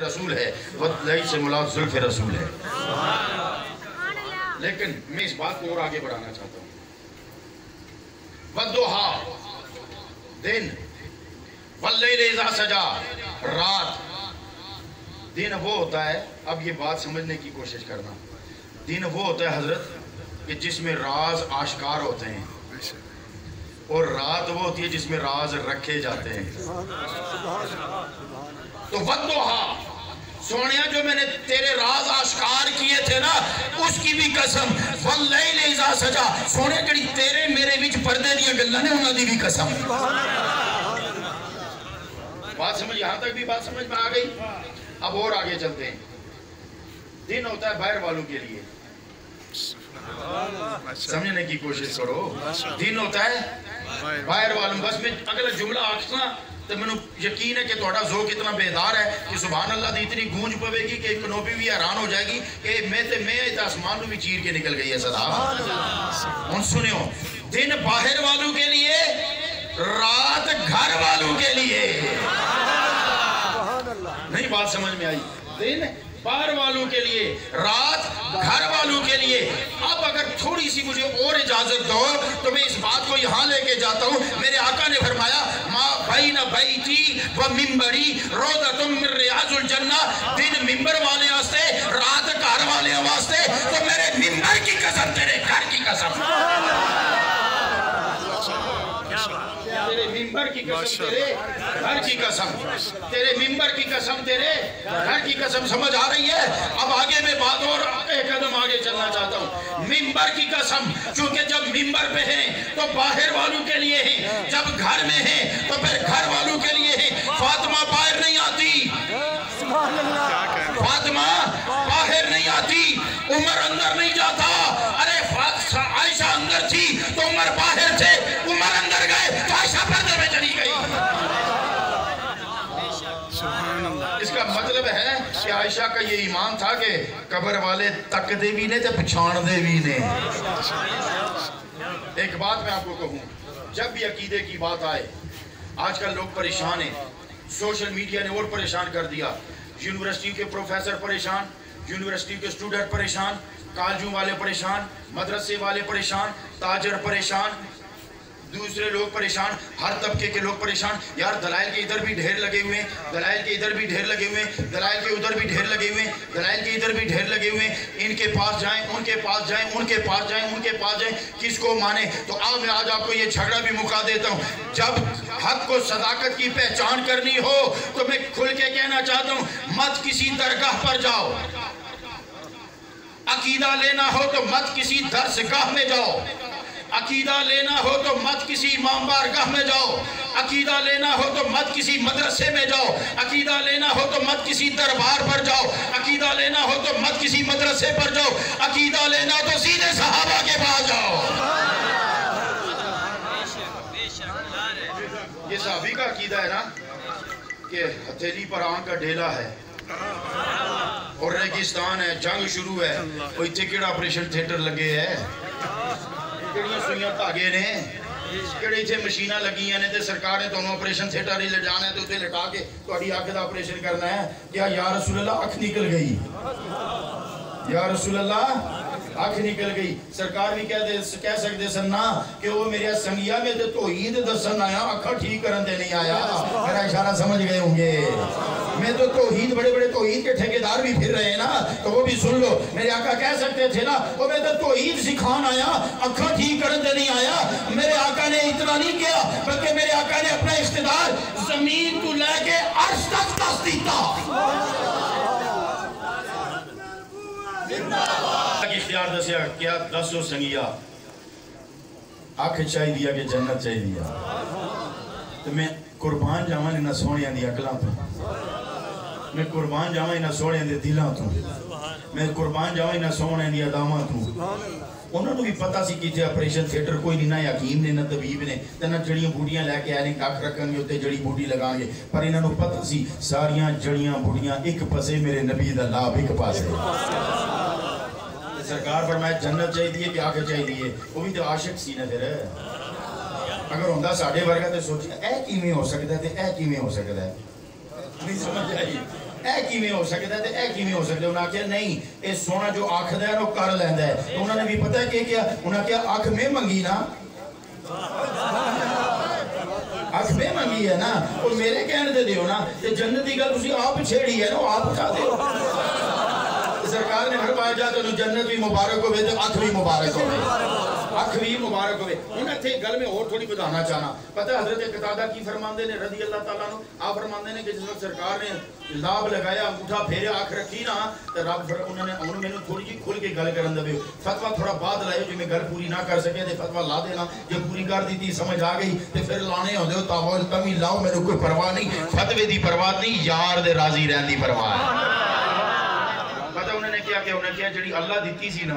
رسول ہے، وَاللَّيْلِ سے مراد زلف رسول ہے۔ لیکن میں اس بات کو اور آگے بڑھانا چاہتا ہوں۔ وَالضُّحَىٰ دن، وَاللَّيْلِ اِذَا سَجَىٰ رات۔ دن وہ ہوتا ہے، اب یہ بات سمجھنے کی کوشش کرنا، دن وہ ہوتا ہے حضرت کہ جس میں راز آشکار ہوتے ہیں، اور رات وہ ہوتی ہے جس میں راز رکھے جاتے ہیں۔ تو وَالضُّحَىٰ سونیا جو میں نے تیرے راز آشکار کیے تھے نا، اس کی بھی قسم، وَاللَّيْلِ اِذَا سَجَىٰ سونیا کڑی تیرے میرے وچ پردے دیا گلہ نے انہوں دی بھی قسم۔ بات سمجھ، یہاں تک بھی بات سمجھ میں آ گئی؟ اب اور آگے چلتے ہیں۔ دن ہوتا ہے باہر والوں کے لیے، سمجھنے کی کوشش کرو، دن ہوتا ہے باہر والوں، بس میں اگلا جملہ آکھنا تو میں یقین ہے کہ توڑا ذوق اتنا بیدار ہے کہ سبحان اللہ دی اتنی گونج پوے گی کہ کنوبی بھی حیران ہو جائے گی کہ میں آسمان بھی چیر کے نکل گئی ہے صدا۔ ان سنیو، دن باہر والوں کے لیے، رات گھر والوں کے لیے۔ نہیں بات سمجھ میں آئی؟ دن باہر والوں کے لیے، رات گھر والوں کے لیے۔ اب اگر تھوڑی سی مجھے اور اجازت دو تو میں اس بات کو یہاں لے کے جاتا ہوں۔ میرے آقا نے فرمایا ما بین بیتی و ممبری روضۃ من ریاض الجنہ، دن ممبر والے واسطے، رات گھر والے واسطے، تو میرے ممبر کی قسم تیرے گھر کی قسم، تیرے ممبر کی قسم تیرے گھر کی قسم، تیرے ممبر کی قسم تیرے گھر کی قسم۔ سمجھ آ رہی ہے؟ اب آگے میں بات اور ایک قدم آگے چلنا چاہتا ہوں۔ ممبر کی قسم، چونکہ جب ممبر پہ ہیں تو باہر والوں کے لیے ہیں، جب گھر میں ہیں تو پھر گھر والوں کے لیے ہیں۔ فاطمہ باہر نہیں آتی، فاطمہ باہر نہیں آتی، عمر اندر نہیں جاتا۔ ارے عائشہ اندر تھی تو عمر باہر تھے، عمر اندر گئے تو عائشہ پردے میں چلی گئی۔ اس کا مطلب ہے کہ عائشہ کا یہ ایمان تھا کہ قبر والے تک دے بھی نے تے پچھان دے بھی نے۔ ایک بات میں آپ کو کہوں، جب بھی عقیدے کی بات آئے، آج کل لوگ پریشان ہیں، سوشل میڈیا نے اور پریشان کر دیا، یونیورسٹی کے پروفیسر پریشان، یونیورسٹی کے اسٹوڈنٹ پریشان، کالجوں والے پریشان، مدرسے والے پریشان، تاجر پریشان، دوسرے لوگ پریشان، ہر طبقے کے لوگ پریشان۔ یار دلائل کے ادھر بھی ڈھیر لگے ہوئے ہیں، دلائل کے ادھر بھی ڈھیر لگے ہوئے ہیں، دلائل کے ادھر بھی ڈھیر لگے ہوئے ہیں، دلائل کے ادھر بھی ڈھیر لگے ہوئے ہیں۔ ان کے پاس جائیں، ان کے پاس جائیں، ان کے پاس جائیں، ان کے پاس جائیں، کس کو مانے؟ تو میں آج آپ کو یہ جھگڑا بھی مکا دیتا ہوں۔ جب حق کو صداقت کی پہچان کرنی ہو تو میں کھل کے کہنا چاہتا ہوں، مت کسی درگاہ پر جاؤ، عقیدہ لینا ہو تو مت کسی درسگاہ میں جاؤ، عقیدہ لینا ہو تو مت کسی امام بارگاہ میں جاؤ، عقیدہ لینا ہو تو مت کسی مدرسے میں جاؤ، عقیدہ لینا ہو تو مت کسی دربار پر جاؤ، عقیدہ لینا ہو تو مت کسی مدرسے پر جاؤ، عقیدہ لینا ہو تو سیدھے صحابہ کے پاس جاؤ۔ یہ صحابی کا عقیدہ ہے نا کہ ہتھیلی پر آنکھ کا ڈھیلا ہے اور ریگستان ہے، جنگ شروع ہے، کوئی تھے آپریشن تھیٹر لگے ہے، کڑیاں سوئیاں تاگے نے، کڑی تھے مشینہ لگی ہیں تے سرکار نے دونوں آپریشن تھیٹر ہی لے جانا ہے تو اسے لٹا کے تو اڑی آنکھ دا آپریشن کرنا ہے۔ کیا یا رسول اللہ آنکھ نکل گئی، یا رسول اللہ آنکھ نکل گئی۔ سرکار بھی کہہ سکتے سننا کہ وہ میرے سنگیہ میں تے توحید دسن آیا، آنکھا ٹھیک کرن دے نہیں آیا۔ میرا اشارہ سمجھ گئے ہوں گے، میں تو توحید بڑے بڑے توحید کے ٹھیکیدار بھی پھر رہے ہیں نا، تو وہ بھی سن لو۔ میرے آقا کہہ سکتے تھے نا وہ میں تو توحید سکھان آیا، آنکھا ٹھیک کرن دے نہیں آیا۔ میرے آقا نے اتنا نہیں کیا بلکہ میرے آقا نے اپنا اقتدار زمین کو لے کے عرش تک دس دیتا۔ اختیار دسیا کیا دسو سنگیا، آنکھ چاہی دیا کہ جنت چاہی دیا، تو میں قربان جاواں انہاں سونیاں دی عقلاں تو، میں قربان جاواں انہاں سونیاں دی دلاں تو، میں قربان جاواں انہاں سونیاں دی اداماں تو۔ انہوں نے بھی پتا سی کی تھے آپریشن تھیٹر کوئی نہیں، نہ حکیم نے نہ طبیب نے، نہ جڑیاں بوٹیاں لے کے آئے کاک رکھیں گے اتے جڑی بوٹی لگائیں گے، پر انہوں نے پتا سی ساریاں جڑیاں بوٹیاں ایک پسے میرے نبی دا لاب ایک پاسے۔ سرکار فرمایا جنت چاہی دیئے کہ آنکھ چاہی دیئے، وہ بھی تو عاشق سی نہ پھر ہے۔ اگر ہوندہ ساڑھے ورگا تے سوچیں اے کیمیں ہو سکتا ہے تے اے کیمیں ہو سکتا ہے، نہیں سمجھ آئی۔ اے کیویں ہو سکتا ہے تے اے کیویں ہو سکتا ہے؟ انہاں کہا نہیں اے سونا جو آکھدا ہے نا وہ کر لیندا ہے. تو انہوں نے بھی پتہ ہے کہ کیا انہاں کہا آنکھ میں منگی نا آنکھ میں منگی ہے نا اور میرے کہنے دے دیو نا کہ جنت دی گل تسی آپ چھیڑی ہے نا وہ آپ اٹھا دیو. سرکار نے فرمایا جا تو جنت بھی مبارک ہوئے تو آنکھ بھی مبارک ہوئے آنکھ بھی مبارک ہوئے. انہیں تھے گل میں اور تھوڑی بتانا چاہنا. پتہ حضرت قتادہ کی فرماندے نے رضی اللہ تعالیٰ عنہ آپ فرماندے نے کہ جس وقت سرکار نے لاب لگایا انگوٹھا پھیرے آنکھ رکھی نا تو رب انہوں نے تھوڑی جی کھل کے گل کرن دے فتویٰ تھوڑا بعد لائے جو میں گل پوری نہ کر سکے تے فتویٰ لا دینا جب پوری کر دی تھی سمجھ آ گئی تے پھر لانے ہو دیو تاول تمی لاؤ میرے کوئی پرواہ نہیں فتوے دی پرواہ نہیں یار دے راضی رہن دی پرواہ ہے. پتہ انہوں نے کیا جڑی اللہ دیتی سی نا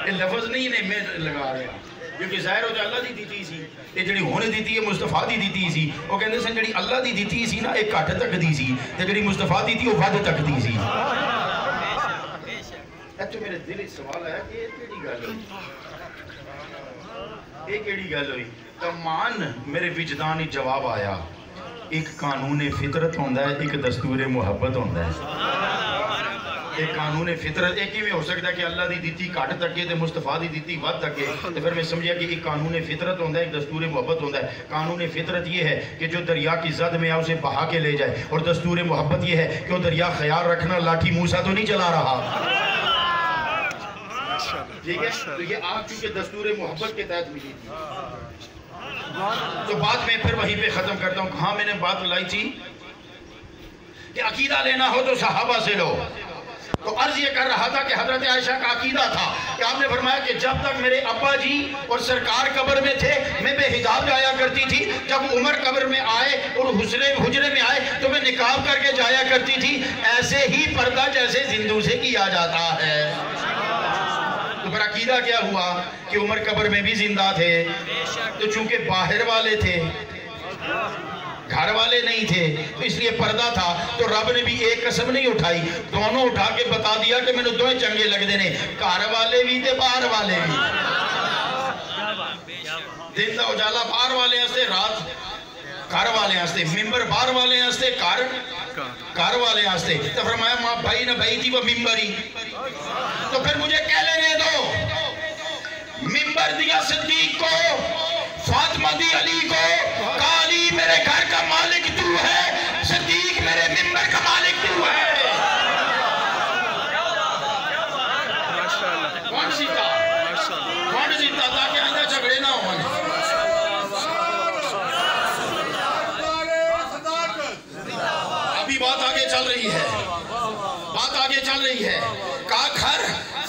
یہ لفظ نہیں انہیں میں لگا رہا کیونکہ ظاہر ہو جا اللہ دی دیتی سی یہ جڑی ہونے دیتی ہے مصطفیٰ دی دیتی سی وہ کہندے سن جڑی اللہ دی دیتی سی نا ایک کٹ تک دی سی تے جڑی مصطفیٰ دی تھی وہ ود تک دی سی. اچھا میرے دل سوال ہے کہ یہ کیڑی گل ہوئی تمان میرے وجدانی جواب آیا ایک قانون فطرت ہوندہ ہے ایک دستور محبت ہوندہ ہے. ایک قانون فطرت ایک ہی میں ہو سکتا ہے کہ اللہ دی دیتی کٹ تکے تے مصطفیٰ دی دیتی ود تکے تو پھر میں سمجھیا کہ ایک قانون فطرت ہوندہ ہے ایک دستور محبت ہوندہ ہے. قانون فطرت یہ ہے کہ جو دریا کی زد میں اسے بہا کے لے جائے اور دستور محبت یہ ہے کہ وہ دریا خیال رکھنا لاٹھی موسیٰ تو نہیں چلا رہا. ٹھیک ہے تو یہ آپ چونکہ دستور محبت کے تحت ملی تھی تو بات میں پھر وہیں پہ ختم کرتا ہوں. ہاں میں نے بات لائی تھی کہ عقیدہ لینا ہو تو صحابہ سے لو. تو عرض یہ کر رہا تھا کہ حضرت عائشہ کا عقیدہ تھا کہ آپ نے فرمایا کہ جب تک میرے ابا جی اور سرکار قبر میں تھے میں بے حجاب جایا کرتی تھی. جب عمر قبر میں آئے اور حجرے میں آئے تو میں نقاب کر کے جایا کرتی تھی. ایسے ہی پردہ جیسے زندوں سے کیا جاتا ہے. تو پھر عقیدہ کیا ہوا کہ عمر قبر میں بھی زندہ تھے تو چونکہ باہر والے تھے گھر والے نہیں تھے تو اس لیے پردہ تھا تو رب نے بھی ایک قسم نہیں اٹھائی دونوں اٹھا کے بتا دیا کہ میں نے دوئے چنگے لگ دینے گھر والے بھی تھے باہر والے بھی. دن دا اجالا باہر والے ہستے رات گھر والے ہستے ممبر باہر والے ہستے گھر والے ہستے. تو فرمایا ماں بھائی نہ بھائی تھی وہ ممبری تو پھر مجھے کہہ لینے دو ممبر دیا صدیق کو فاطمہ دی علی کو علی میرے گھر کا مالک تو ہے صدیق میرے ممبر کا مالک تو ہے. کون سیتا تاکہ آئندہ جھگڑے نہ ہوں. ابھی بات آگے چل رہی ہے کہا گھر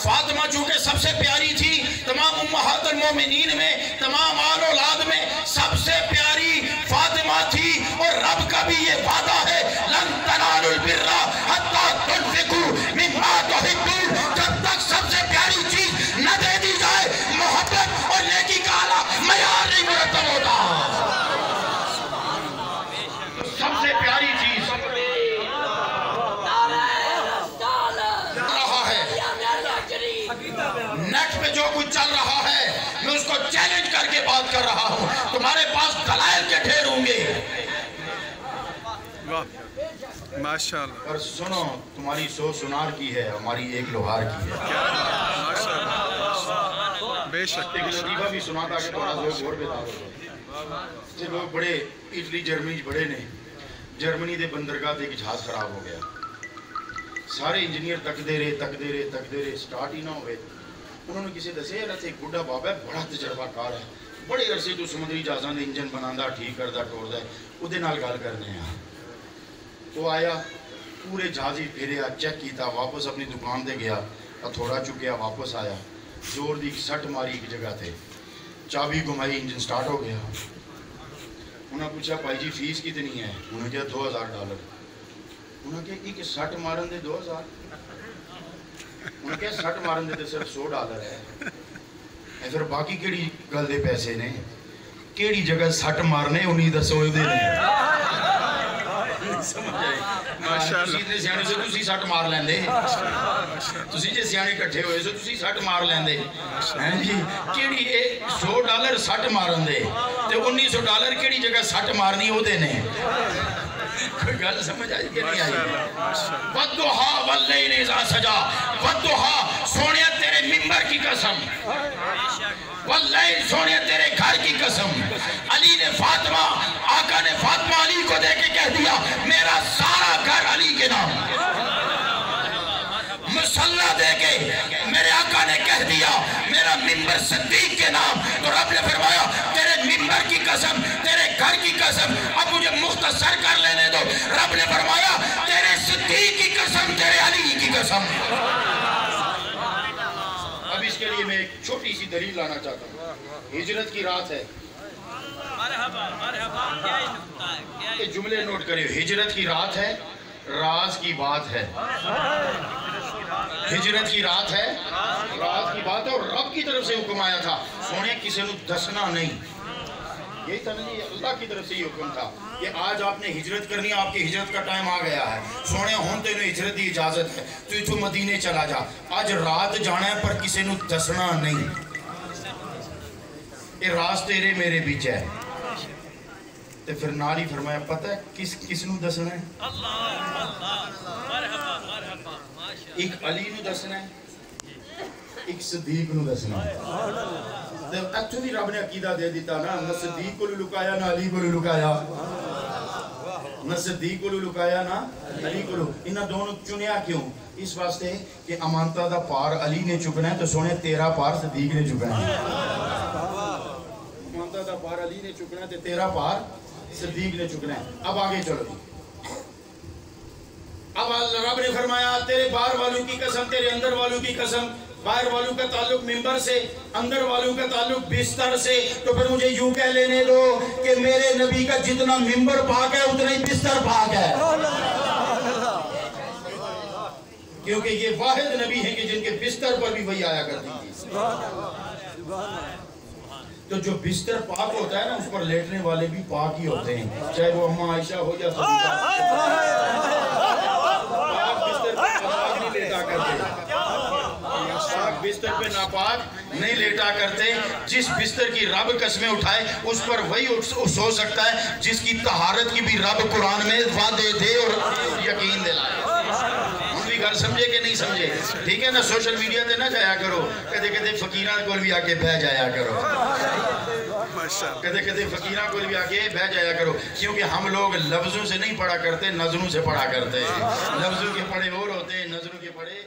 فاطمہ چونکہ سب سے پیاری تھی تمام امہات المومنین میں تمام آل اولاد میں سب سے پیاری فاطمہ تھی اور رب کا بھی یہ وعدہ ہے لن تنالوا البر حتی تنفقوا مما تحبون. جب تک سب سے پیاری چیز نہ دے دی جائے محبت اور نیکی کا اعلیٰ معیار نہیں مرتب ہوتا. سب سے پیاری چیز نیٹ پہ جو کچھ چل رہا ہے میں اس کو چیلنج کر کے بات کر رہا ہوں. تمہارے پاس دلائل کے ڈھیر ہوں گے ماشاءاللہ پر سنو تمہاری سو سنار کی ہے ہماری ایک لوہار کی ہے. بے شک ایک لطیفہ بھی سنا تھا کہ تھوڑا زور بیدار ہو جو لوگ بڑے اٹلی جرمنی بڑے نے جرمنی دے بندرگاہ ایک جہاز خراب ہو گیا. سارے انجینئر تک دے رہے سٹارٹ ہی نہ ہوئے. انہوں نے کسی دسے رہتے ایک بڑا بابا ہے بڑا تجربہ کار ہے بڑے عرصے تو سمندری جہازاں دے انجن بناندہ ٹھیک کردہ ٹوردا ہے اودے نال گل کرنے ہیں. وہ آیا پورے جہازی پھریا چیک کیتا واپس اپنی دکان دے گیا تھوڑا چکیا واپس آیا زور دی سٹ ماری ایک جگہ تھے چابی گھمائی انجن سٹارٹ ہو گیا. انہوں نے پوچھا بھائی جی فیس کتنی ہے؟ انہوں نے کہا $2000. انہوں نے کہا ایک سٹ مارن دے 2000 انہوں نے کہا سٹ مارن دے صرف $100 ہے پھر باقی کیڑی گل دے پیسے نے کیڑی جگہ سٹ مارنے انہی دسو دے تسی سیانے سے تسی سٹ مار لیندے تسی جے سیانے کٹھے ہوئے سے تسی سٹ مار لیندے کیڑی $100 سٹ مارن دے تے $1900 کیڑی جگہ سٹ مارنی ہو دے نے کوئی گل سمجھ آئی کہ نہیں آئی؟ وَالضُّحَا وَاللَّيْلِ إِذَا سَجَا وَالضُّحَا سونیا تیرے ممبر کی قسم واللیل سونیا تیرے گھر کی قسم علی نے فاطمہ آقا نے فاطمہ علی کو دے کے کہہ دیا میرا سارا گھر علی کے نام مسلح دے کے میرے آقا نے کہہ دیا میرا ممبر صدیق کے نام تو رب نے فرمایا تیرے ممبر کی قسم تیرے گھر کی قسم اب مجھے مختصر کر لینے دو رب نے فرمایا تیرے صدیق کی قسم تیرے علی کی قسم اب اس کے لیے میں ایک چھوٹی سی دلیل لانا چاہتا ہوں ہجرت کی رات ہے یہ جملے نوٹ کریے ہجرت کی رات ہے راز کی بات ہے ہجرت کی رات ہے راز کی بات ہے اور رب کی طرف سے حکم آیا تھا سونے کسی نو دسنا نہیں یہی تھا نہیں اللہ کی طرف سے یہ حکم تھا کہ آج آپ نے ہجرت کرنی ہے آپ کی ہجرت کا ٹائم آ گیا ہے سونے ہون تے انہیں ہجرت دی اجازت ہے تو اتھو مدینے چلا جا آج رات جانا ہے پر کسی نو دسنا نہیں یہ راز تیرے میرے بیچ ہے تو پھر ناری فرمایا پتہ ہے کس نو دسنا ہے ایک علی نو دسنا ہے ایک صدیق نو دسنا ہے اچھو بھی رب نے عقیدہ دے دیتا نا نہ صدیق کو لکایا نہ علی کو لکایا نہ صدیق کو لکایا نہ علی کو انہاں دونوں چنیا کیوں اس واسطے کہ امانتہ دا پار علی نے چکنا ہے تو سونے تیرا پار صدیق نے چکنا ہے امانتہ دا پار علی نے چکنا ہے تو تیرا پار صدیق نے چکنا ہے اب آگے چلو اب رب نے فرمایا تیرے باہر والوں کی قسم تیرے اندر والوں کی قسم باہر والوں کا تعلق ممبر سے اندر والوں کا تعلق بستر سے تو پھر مجھے یوں کہہ لینے دو کہ میرے نبی کا جتنا ممبر پاک ہے اتنا ہی بستر پاک ہے کیونکہ یہ واحد نبی ہیں کہ جن کے بستر پر بھی وہی آیا کرتی تھی تو جو بستر پاک ہوتا ہے نا اس پر لیٹنے والے بھی پاک ہی ہوتے ہیں چاہے وہ اماں عائشہ ہو یا صدیقہ پاک بستر پر پاک نہیں لیٹا کرتے پاک بستر پہ ناپاک نہیں لیٹا کرتے جس بستر کی رب قسمیں اٹھائے اس پر وہی سو سکتا ہے جس کی طہارت کی بھی رب قرآن میں وعدے دے اور یقین دلائے گل سمجھے کہ نہیں سمجھے ٹھیک ہے نا سوشل میڈیا تے نہ جایا کرو کدے کدے فقیراں کول بھی آ کے بہ جایا کرو کدے کدے فقیراں کول بھی آ کے بہ جایا کرو کیونکہ ہم لوگ لفظوں سے نہیں پڑھا کرتے نظروں سے پڑھا کرتے ہیں لفظوں کے پڑھے اور ہوتے ہیں نظروں کے پڑھے